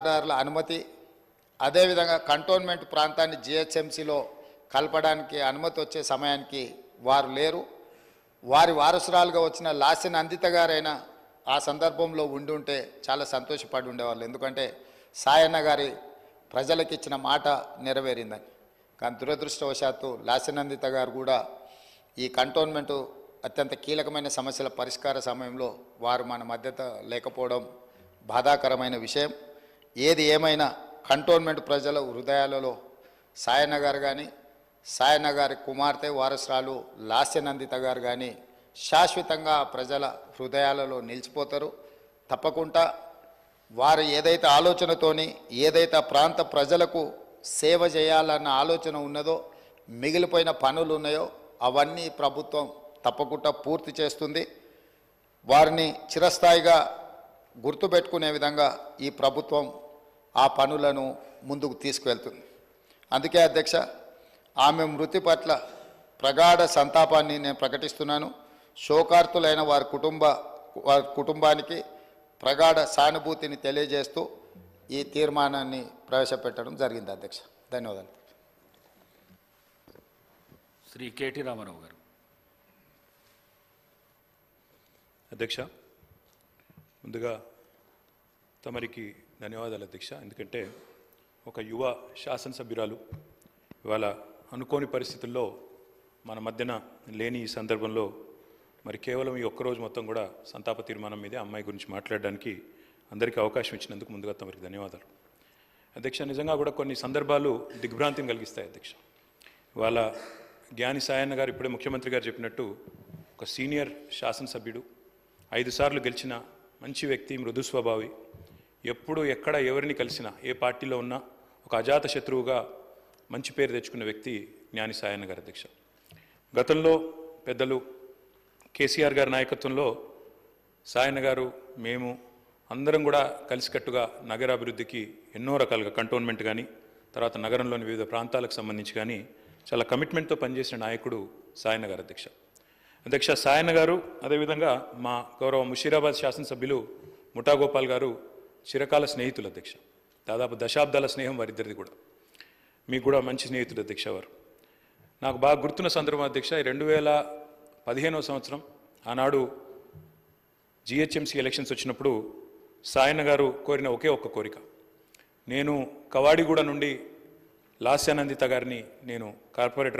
కాంట్రాక్టర్ల అనుమతి, అదేవిధంగా కంటోన్మెంట్ ప్రాంతాన్ని జిహెచ్ఎంసీలో కలపడానికి అనుమతి వచ్చే సమయానికి వారు లేరు. వారి వారసురాలుగా వచ్చిన లాస్య నందిత గారైనా ఆ సందర్భంలో ఉండి ఉంటే చాలా సంతోషపడి ఉండేవాళ్ళు. ఎందుకంటే సాయన్న గారి ప్రజలకు ఇచ్చిన మాట నెరవేరిందని. కానీ దురదృష్టవశాత్తు లాస్య నందిత గారు కూడా ఈ కంటోన్మెంటు అత్యంత కీలకమైన సమస్యల పరిష్కార సమయంలో వారు మన మధ్యత లేకపోవడం బాధాకరమైన విషయం. ఏది ఏమైనా కంటోన్మెంట్ ప్రజల హృదయాలలో సాయన్న గారు కానీ, సాయన్న గారి కుమార్తె వారసురాలు లాస్య నందిత గారు కానీ శాశ్వతంగా ప్రజల హృదయాలలో నిలిచిపోతారు. తప్పకుండా వారు ఏదైతే ఆలోచనతోని ఏదైతే ప్రాంత ప్రజలకు సేవ చేయాలన్న ఆలోచన ఉన్నదో, మిగిలిపోయిన పనులు ఉన్నాయో అవన్నీ ప్రభుత్వం తప్పకుండా పూర్తి చేస్తుంది. వారిని చిరస్థాయిగా గుర్తుపెట్టుకునే విధంగా ఈ ప్రభుత్వం ఆ పనులను ముందుకు తీసుకువెళ్తుంది. అందుకే అధ్యక్ష, ఆమె మృతి పట్ల ప్రగాఢ సంతాపాన్ని నేను ప్రకటిస్తున్నాను. శోకార్తులైన వారి కుటుంబానికి ప్రగాఢ సానుభూతిని తెలియజేస్తూ ఈ తీర్మానాన్ని ప్రవేశపెట్టడం జరిగింది. అధ్యక్ష, ధన్యవాదాలు. శ్రీ కేటీ రామారావు గారు. అధ్యక్ష, ముందుగా తమరికి ధన్యవాదాలు అధ్యక్ష. ఎందుకంటే ఒక యువ శాసనసభ్యురాలు ఇవాళ అనుకోని పరిస్థితుల్లో మన మధ్యన లేని ఈ సందర్భంలో మరి కేవలం ఈ ఒక్కరోజు మొత్తం కూడా సంతాప తీర్మానం మీదే అమ్మాయి గురించి మాట్లాడడానికి అందరికీ అవకాశం ఇచ్చినందుకు ముందుగా తమరికి ధన్యవాదాలు. అధ్యక్ష, నిజంగా కూడా కొన్ని సందర్భాలు దిగ్భ్రాంతిని కలిగిస్తాయి అధ్యక్ష. ఇవాళ జ్ఞాని సాయన్న గారు ఇప్పుడే ముఖ్యమంత్రి గారు చెప్పినట్టు ఒక సీనియర్ శాసనసభ్యుడు, 5 సార్లు గెలిచిన మంచి వ్యక్తి, మృదు స్వభావి, ఎప్పుడు ఎక్కడ ఎవరిని కలిసినా ఏ పార్టీలో ఉన్నా ఒక అజాత శత్రువుగా మంచి పేరు తెచ్చుకున్న వ్యక్తి జ్ఞాని సాయన్న గారు అధ్యక్ష. గతంలో పెద్దలు కేసీఆర్ గారి నాయకత్వంలో సాయన్న గారు, మేము అందరం కూడా కలిసికట్టుగా నగరాభివృద్ధికి ఎన్నో రకాలుగా కంటోన్మెంట్ కానీ తర్వాత నగరంలోని వివిధ ప్రాంతాలకు సంబంధించి కానీ చాలా కమిట్మెంట్తో పనిచేసిన నాయకుడు సాయన్న గారు అధ్యక్ష. అధ్యక్ష, సాయన్న గారు అదేవిధంగా మా గౌరవ ముషీరాబాద్ శాసనసభ్యులు ముఠా గోపాల్ గారు చిరకాల స్నేహితులు అధ్యక్ష. దాదాపు దశాబ్దాల స్నేహం వారిద్దరిది కూడా. మీకు కూడా మంచి స్నేహితుడు అధ్యక్ష వారు. నాకు బాగా గుర్తున్న సందర్భం అధ్యక్ష, 2015వ సంవత్సరం ఆనాడు జిహెచ్ఎంసీ ఎలక్షన్స్ వచ్చినప్పుడు సాయన్న గారు కోరిన ఒకే ఒక్క కోరిక, నేను కవాడిగూడ నుండి లాస్యానందిత గారిని నేను కార్పొరేటర్